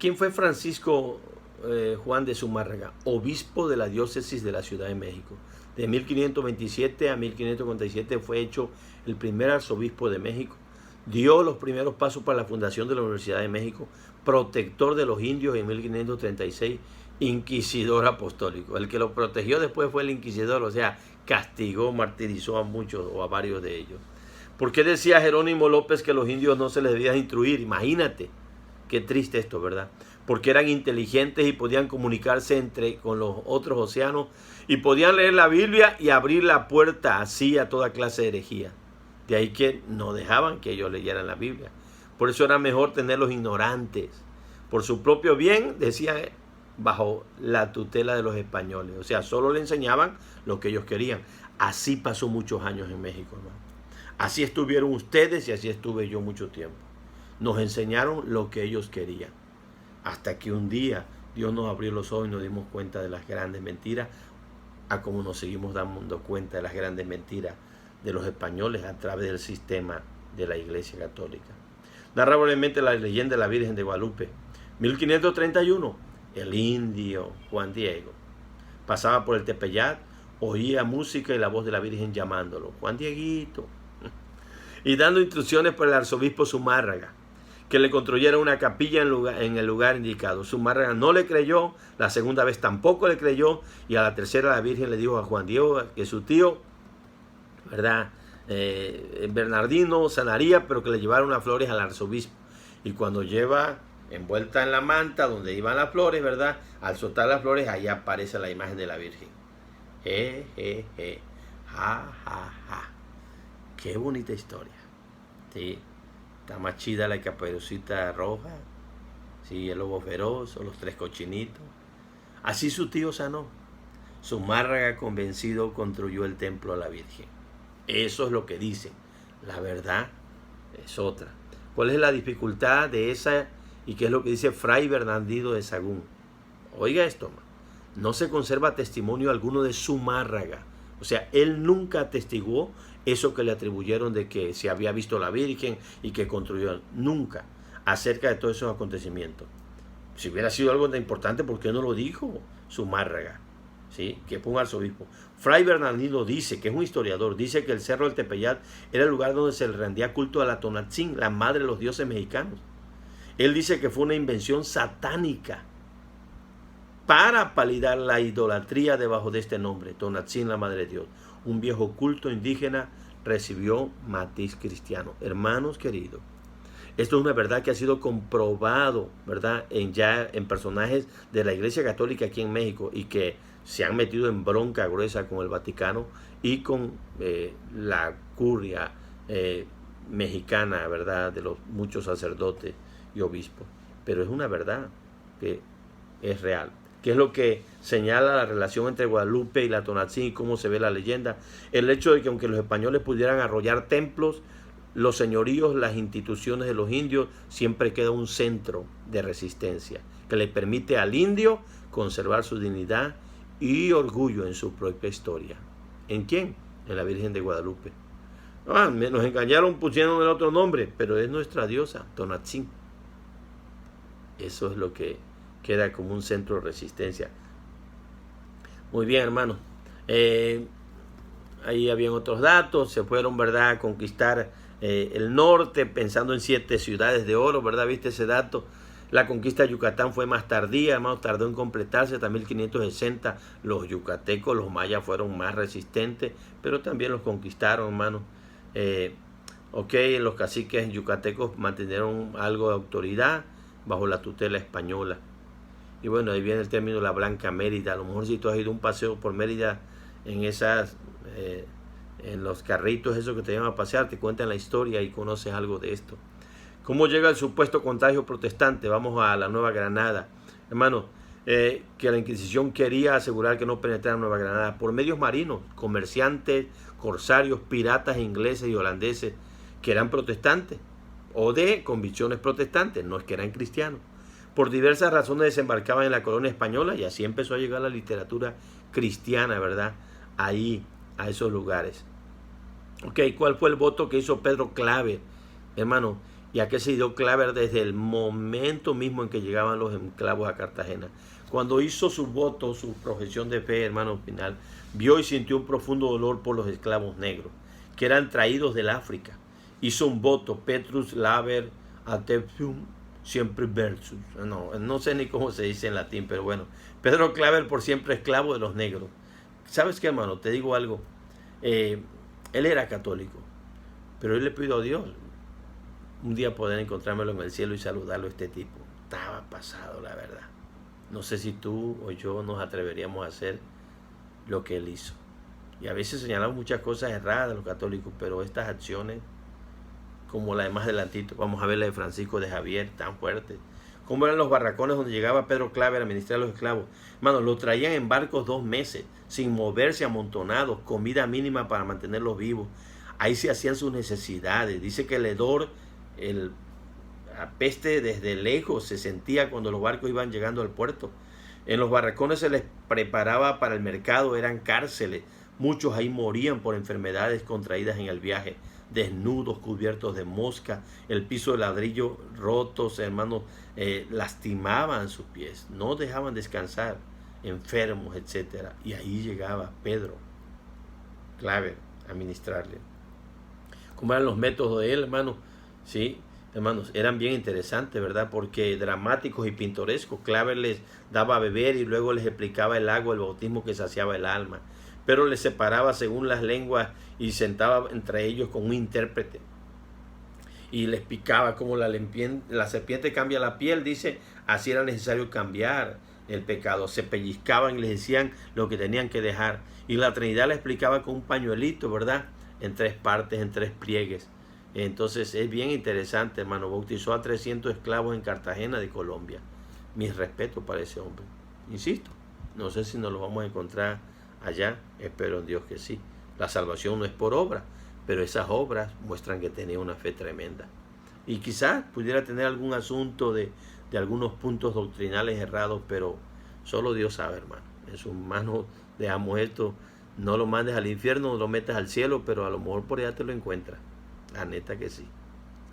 ¿Quién fue Francisco Juan de Zumárraga? Obispo de la diócesis de la Ciudad de México. De 1527 a 1547 fue hecho el primer arzobispo de México. Dio los primeros pasos para la fundación de la Universidad de México. Protector de los indios en 1536. Inquisidor apostólico. El que lo protegió después fue el inquisidor, o sea, castigó, martirizó a muchos o a varios de ellos. ¿Por qué decía Jerónimo López que los indios no se les debía instruir? Imagínate. Qué triste esto, ¿verdad? Porque eran inteligentes y podían comunicarse con los otros océanos y podían leer la Biblia y abrir la puerta así a toda clase de herejía. De ahí que no dejaban que ellos leyeran la Biblia. Por eso era mejor tenerlos ignorantes. Por su propio bien, decían, bajo la tutela de los españoles. O sea, solo le enseñaban lo que ellos querían. Así pasó muchos años en México, hermano. Así estuvieron ustedes y así estuve yo mucho tiempo. Nos enseñaron lo que ellos querían. Hasta que un día Dios nos abrió los ojos y nos dimos cuenta de las grandes mentiras, a como nos seguimos dando cuenta de las grandes mentiras de los españoles a través del sistema de la Iglesia Católica. Narra brevemente la leyenda de la Virgen de Guadalupe. 1531, el indio Juan Diego pasaba por el Tepeyat, oía música y la voz de la Virgen llamándolo, Juan Dieguito, y dando instrucciones para el arzobispo Zumárraga, que le construyera una capilla en el lugar indicado. Zumárraga no le creyó, la segunda vez tampoco le creyó, y a la tercera la Virgen le dijo a Juan Diego que su tío, ¿verdad?, Bernardino sanaría, pero que le llevara unas flores al arzobispo. Y cuando lleva envuelta en la manta donde iban las flores, ¿verdad?, al soltar las flores, ahí aparece la imagen de la Virgen. Ja, ja, ja. Qué bonita historia. Sí. Está más chida la Caperucita Roja, sí, el lobo feroz, o los tres cochinitos. Así su tío sanó. Zumárraga, convencido, construyó el templo a la Virgen. Eso es lo que dicen. La verdad es otra. ¿Cuál es la dificultad de esa y qué es lo que dice Fray Bernardino de Sahagún? Oiga esto, no se conserva testimonio alguno de Zumárraga. O sea, él nunca atestiguó eso que le atribuyeron de que se había visto la Virgen y que construyó. Nunca. Acerca de todos esos acontecimientos. Si hubiera sido algo tan importante, ¿por qué no lo dijo Zumárraga? ¿Sí? Que fue un arzobispo. Fray Bernardino dice, que es un historiador, dice que el Cerro del Tepeyat era el lugar donde se le rendía culto a la Tonatzin, la madre de los dioses mexicanos. Él dice que fue una invención satánica para palidar la idolatría debajo de este nombre, Tonatzin, la madre de Dios. Un viejo culto indígena recibió matiz cristiano. Hermanos queridos, esto es una verdad que ha sido comprobado, ¿verdad?, en personajes de la Iglesia Católica aquí en México y que se han metido en bronca gruesa con el Vaticano y con la curia mexicana, ¿verdad?, de los muchos sacerdotes y obispos. Pero es una verdad que es real. ¿Qué es lo que señala la relación entre Guadalupe y la Tonatzin y cómo se ve la leyenda? El hecho de que aunque los españoles pudieran arrollar templos, los señoríos, las instituciones de los indios, siempre queda un centro de resistencia que le permite al indio conservar su dignidad y orgullo en su propia historia. ¿En quién? En la Virgen de Guadalupe. Nos engañaron, pusieron el otro nombre, pero es nuestra diosa, Tonatzin. Eso es lo que queda como un centro de resistencia. Muy bien, hermanos. Ahí habían otros datos. Se fueron, ¿verdad?, a conquistar el norte, pensando en 7 ciudades de oro, ¿verdad? ¿Viste ese dato? La conquista de Yucatán fue más tardía, hermanos, tardó en completarse hasta 1560. Los yucatecos, los mayas fueron más resistentes, pero también los conquistaron, hermanos. Los caciques yucatecos mantuvieron algo de autoridad bajo la tutela española. Y bueno, ahí viene el término la Blanca Mérida. A lo mejor si tú has ido un paseo por Mérida en esas, en los carritos, esos que te llevan a pasear, te cuentan la historia y conoces algo de esto. ¿Cómo llega el supuesto contagio protestante? Vamos a la Nueva Granada. Hermano, que la Inquisición quería asegurar que no penetrara en Nueva Granada por medios marinos, comerciantes, corsarios, piratas ingleses y holandeses que eran protestantes o de convicciones protestantes, no es que eran cristianos. Por diversas razones desembarcaban en la colonia española y así empezó a llegar la literatura cristiana, ¿verdad?, ahí, a esos lugares. ¿Cuál fue el voto que hizo Pedro Claver? Hermano, ¿Y a qué se dio Claver? Desde el momento mismo en que llegaban los esclavos a Cartagena. Cuando hizo su voto, su profesión de fe, hermano, final, vio y sintió un profundo dolor por los esclavos negros, que eran traídos del África. Hizo un voto, Petrus Laber Adeptum siempre versus. No sé ni cómo se dice en latín, pero bueno. Pedro Claver por siempre esclavo de los negros. ¿Sabes qué, hermano? Te digo algo. Él era católico, pero él le pidió a Dios un día poder encontrármelo en el cielo y saludarlo a este tipo. Estaba pasado, la verdad. No sé si tú o yo nos atreveríamos a hacer lo que él hizo. Y a veces señalamos muchas cosas erradas de los católicos, pero estas acciones, como la de más adelantito, vamos a ver la de Francisco de Javier, tan fuerte. Cómo eran los barracones donde llegaba Pedro Claver a administrar a los esclavos. Hermano, los traían en barcos 2 meses, sin moverse, amontonados, comida mínima para mantenerlos vivos. Ahí se hacían sus necesidades. Dice que el hedor, la peste desde lejos se sentía cuando los barcos iban llegando al puerto. En los barracones se les preparaba para el mercado, eran cárceles. Muchos ahí morían por enfermedades contraídas en el viaje, desnudos, cubiertos de mosca, el piso de ladrillo rotos, hermanos, lastimaban sus pies, no dejaban descansar, enfermos, etc. Y ahí llegaba Pedro Claver a ministrarle. ¿Cómo eran los métodos de él, hermanos? Sí, hermanos, eran bien interesantes, ¿verdad? Porque dramáticos y pintorescos. Claver les daba a beber y luego les explicaba el agua, el bautismo que saciaba el alma. Pero les separaba según las lenguas y sentaba entre ellos con un intérprete. Y les explicaba cómo la serpiente cambia la piel, dice, así era necesario cambiar el pecado. Se pellizcaban y les decían lo que tenían que dejar. Y la Trinidad les explicaba con un pañuelito, ¿verdad? En 3 partes, en 3 pliegues. Entonces es bien interesante, hermano. Bautizó a 300 esclavos en Cartagena de Colombia. Mis respetos para ese hombre. Insisto, no sé si nos lo vamos a encontrar allá. Espero en Dios que sí. La salvación no es por obra, pero esas obras muestran que tenía una fe tremenda. Y quizás pudiera tener algún asunto de algunos puntos doctrinales errados, pero solo Dios sabe, hermano. En sus manos dejamos esto. No lo mandes al infierno, no lo metas al cielo, pero a lo mejor por allá te lo encuentras. La neta que sí.